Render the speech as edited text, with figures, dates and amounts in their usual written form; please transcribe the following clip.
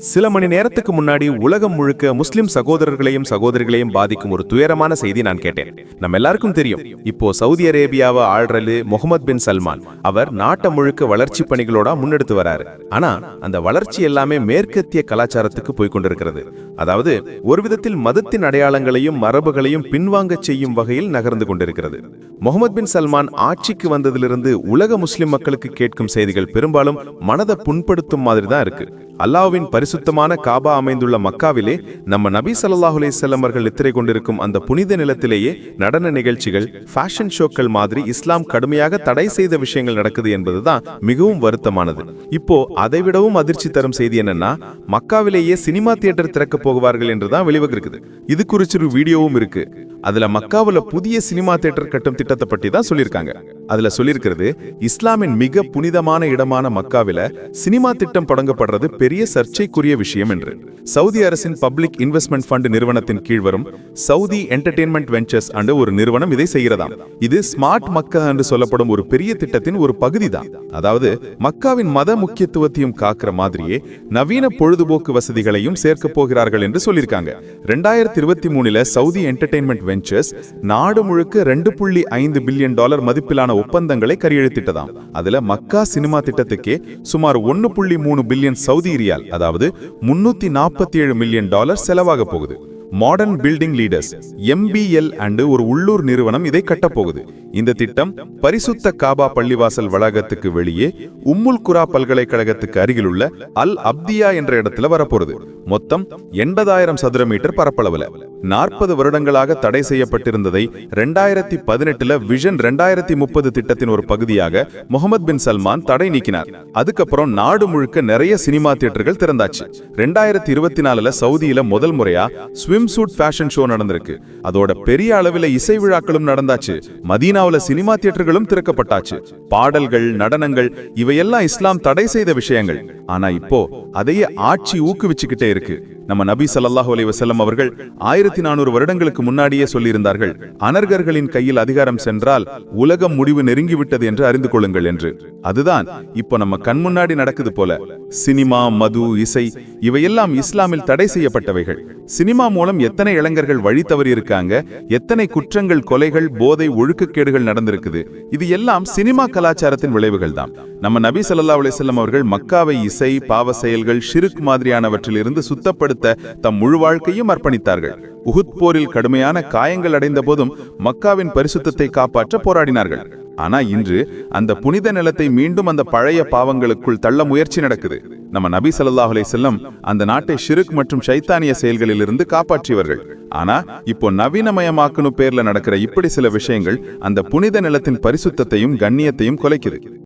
சில மணி நேரத்துக்கு முன்னாடி உலகம் முழுக்க முஸ்லிம் சகோதரர்களையும் சகோதரிகளையும் பாதிக்கும் ஒரு துயரமான செய்தி நான் கேட்டேன். நம்ம எல்லாருக்கும் தெரியும், இப்போ சவுதி அரேபியாவை ஆள்றது முகமது பின் சல்மான். அவர் நாட்டை முழுக்க வளர்ச்சி பணிகளோட முன்னெடுத்து வராரு. ஆனா அந்த வளர்ச்சி எல்லாமே மேற்கத்திய கலாச்சாரத்துக்கு போய் கொண்டிருக்கிறது. அதாவது ஒரு விதத்தில் மதத்தின் அடையாளங்களையும் மரபுகளையும் பின்வாங்க செய்யும் வகையில் நகர்ந்து கொண்டிருக்கிறது. முகமது பின் சல்மான் ஆட்சிக்கு வந்ததிலிருந்து உலக முஸ்லிம் மக்களுக்கு கேட்கும் செய்திகள் பெரும்பாலும் மனதை புண்படுத்தும் மாதிரி தான் இருக்கு. அல்லாஹ்வின் பரிசுத்தமான காபா அமைந்துள்ள மக்காவிலே நம்ம நபி ஸல்லல்லாஹு அலைஹி வஸல்லம் அவர்கள் நித்திரை கொண்டிருக்கும் அந்த புனித நிலத்திலேயே நடன நிகழ்ச்சிகள், ஃபேஷன் ஷோக்கள் மாதிரி இஸ்லாம் கடுமையாக தடை செய்த விஷயங்கள் நடக்குது என்பதுதான் மிகவும் வருத்தமானது. இப்போ அதைவிடவும் அதிர்ச்சி தரும் செய்தி என்னன்னா, மக்காவிலேயே சினிமா தியேட்டர் திறக்க போகுவார்கள் என்றுதான் வெளிவகிருக்குது. இது குறிச்சு ஒரு வீடியோவும் இருக்கு. அதுல மக்காவுல புதிய சினிமா தியேட்டர் கட்டும் திட்டத்தை பற்றி தான் சொல்லியிருக்காங்க. அதுல சொல்லியிருக்கிறது, இஸ்லாமின் மிக புனிதமான இடமான மக்காவில சினிமா திட்டம் தொடங்கப்படுறது பெரிய சர்ச்சைக்குரிய விஷயம் என்று. சவுதி அரசின் பப்ளிக் இன்வெஸ்ட்மெண்ட் ஃபண்ட் நிறுவனத்தின் கீழ் வரும் சவுதி என்டர்டெயின்மெண்ட் வெஞ்சர்ஸ் அண்டு ஒரு நிறுவனம் இதை செய்கிறதாம். இது ஸ்மார்ட் மக்கா என்று சொல்லப்படும் ஒரு பெரிய திட்டத்தின் ஒரு பகுதி தான். அதாவது மக்காவின் மத முக்கியத்துவத்தையும் காக்கிற மாதிரியே நவீன பொழுதுபோக்கு வசதிகளையும் சேர்க்க போகிறார்கள் என்று சொல்லியிருக்காங்க. 2023 சவுதி என்டர்டெயின்மெண்ட் வெஞ்சர்ஸ் நாடு முழுக்க $2.5 பில்லியன் மதிப்பிலான ஒப்பந்தங்களை கையெழுத்திட்டதாம். அதுல மக்கா சினிமா திட்டத்துக்கே சுமார் 1.3 பில்லியன் சவுதி ரியால், அதாவது $347 மில்லியன் செலவாக போகுது. Modern building leaders MBL and ஒரு உள்ளூர் நிறுவனம் இதை கட்டப்போகுது. இந்த திட்டம் பரிசுத்த காபா பள்ளிவாசல் வளாகத்துக்கு வெளியே உம்முல் குரா பல்கலைக்கழகத்துக்கு அருகிலுள்ள அல் அப்தியா என்ற இடத்துல வரப்போறது. மொத்தம் 80,000 சதுர மீட்டர் பரப்பளவுல 40 வருடங்களாக தடை செய்யப்பட்டிருந்ததை 2018 விஷன் 2030 திட்டத்தின் ஒரு பகுதியாக முகமது பின் சல்மான் தடை நீக்கினார். அதுக்கப்புறம் நாடு முழுக்க நிறைய சினிமா தியேட்டர்கள் திறந்தாச்சு. 2024 சவுதியில முதல் முறையா ஸ்விம் சூட் ஃபேஷன் ஷோ நடந்திருக்கு. அதோட பெரிய அளவில் இசை விழாக்களும் நடந்தாச்சு. மதீனாவுல சினிமா தியேட்டர்களும் திறக்கப்பட்டாச்சு. பாடல்கள், நடனங்கள் இவையெல்லாம் இஸ்லாம் தடை செய்த விஷயங்கள். ஆனா இப்போ அதையே ஆட்சி ஊக்குவிச்சுக்கிட்டே இருக்கு. நம்ம நபி ஸல்லல்லாஹு அலைஹி வஸல்லம் அவர்கள் 1400 வருடங்களுக்கு முன்னாடியே சொல்லியிருந்தார்கள், அனர்கர்களின் கையில் அதிகாரம் சென்றால் உலகம் முடிவு நெருங்கிவிட்டது என்று அறிந்து கொள்ளுங்கள் என்று. அதுதான் இப்போ நம்ம கண் முன்னாடி நடக்குது போல. சினிமா, மது, இசை இவையெல்லாம் இஸ்லாமில் தடை செய்யப்பட்டவைகள். சினிமா மூலம் எத்தனை இளைஞர்கள் வழி தவறி இருக்காங்க, எத்தனை குற்றங்கள், கொலைகள், போதை, ஒழுக்கக்கேடுகள் நடந்திருக்குது. இது எல்லாம் சினிமா கலாச்சாரத்தின் விளைவுகள் தான். நம்ம நபி ஸல்லல்லாஹு அலைஹி வஸல்லம் அவர்கள் மக்காவை இசை, பாவ செயல்கள், ஷிர்க் மாதிரியானவற்றில் இருந்து சுத்தப்படுத்த தம் முழு வாழ்க்கையும் அர்ப்பணித்தார்கள். உஹுத் போரில் கடுமையான காயங்கள் அடைந்த போதும் மக்காவின் பரிசுத்தத்தை காப்பாற்ற போராடினார்கள். ஆனா இன்று அந்த புனித நிலத்தை மீண்டும் அந்த பழைய பாவங்களுக்குள் தள்ள முயற்சி நடக்குது. நம்ம நபி ஸல்லல்லாஹு அலைஹி வஸல்லம் அந்த நாட்டை ஷிர்க் மற்றும் ஷைத்தானிய செயல்களில் இருந்து காப்பாற்றியவர்கள். ஆனா இப்போ நவீனமயமாக்கணும் பேர்ல நடக்கிற இப்படி சில விஷயங்கள் அந்த புனித நிலத்தின் பரிசுத்தத்தையும் கண்ணியத்தையும் குலைக்குது.